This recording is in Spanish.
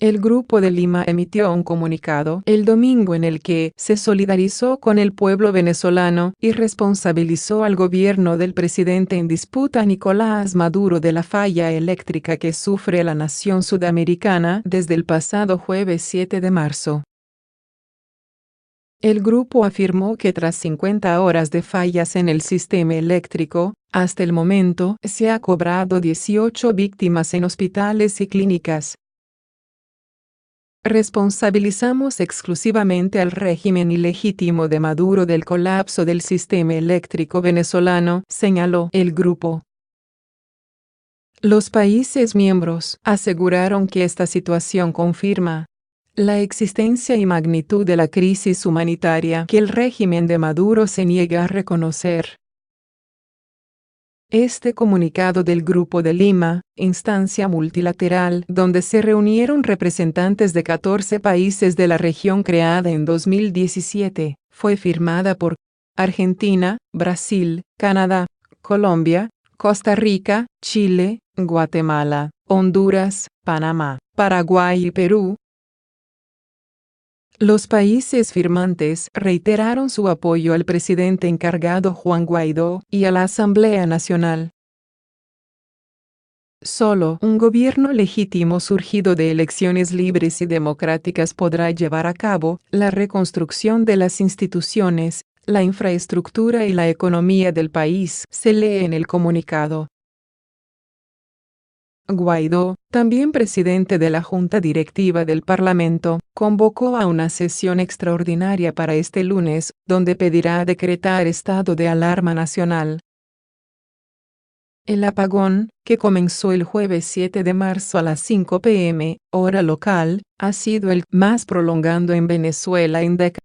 El Grupo de Lima emitió un comunicado el domingo en el que se solidarizó con el pueblo venezolano y responsabilizó al gobierno del presidente en disputa Nicolás Maduro de la falla eléctrica que sufre la nación sudamericana desde el pasado jueves 7 de marzo. El grupo afirmó que tras 50 horas de fallas en el sistema eléctrico, hasta el momento se ha cobrado 18 víctimas en hospitales y clínicas. Responsabilizamos exclusivamente al régimen ilegítimo de Maduro del colapso del sistema eléctrico venezolano, señaló el grupo. Los países miembros aseguraron que esta situación confirma la existencia y magnitud de la crisis humanitaria que el régimen de Maduro se niega a reconocer. Este comunicado del Grupo de Lima, instancia multilateral donde se reunieron representantes de 14 países de la región creada en 2017, fue firmada por Argentina, Brasil, Canadá, Colombia, Costa Rica, Chile, Guatemala, Honduras, Panamá, Paraguay y Perú. Los países firmantes reiteraron su apoyo al presidente encargado Juan Guaidó y a la Asamblea Nacional. Solo un gobierno legítimo surgido de elecciones libres y democráticas podrá llevar a cabo la reconstrucción de las instituciones, la infraestructura y la economía del país, se lee en el comunicado. Guaidó, también presidente de la Junta Directiva del Parlamento, convocó a una sesión extraordinaria para este lunes, donde pedirá decretar estado de alarma nacional. El apagón, que comenzó el jueves 7 de marzo a las 5 p.m., hora local, ha sido el más prolongado en Venezuela en décadas.